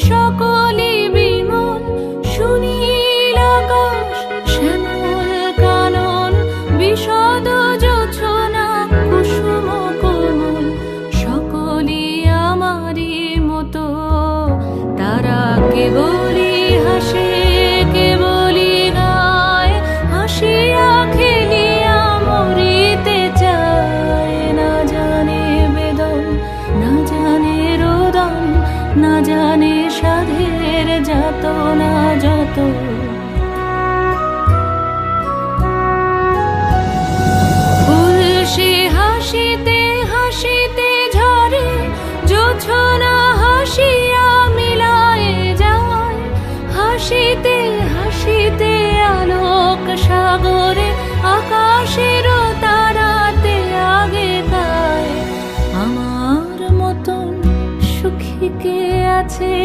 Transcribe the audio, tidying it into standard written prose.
সকলি বিমল সুনীল আকাশ শ্যামল কানন বিশদ জোছনা কুসুম কোমল সকলি আমারই মতো তারা কেবলি হাসে কেবলি গায় হাসিয়া খেলিয়া মরিতে চায় না জানে বেদন না জানে রোদন না জানে সাধের যাতনা যত ফুল সে হাসিতে হাসিতে ঝরে জোছনা হাসিয়া মিলায় যায় হাসিতে হাসিতে আলোক সাগরে আকাশের তারাতে আগে গায় আমার মতন সুখী কে আছে।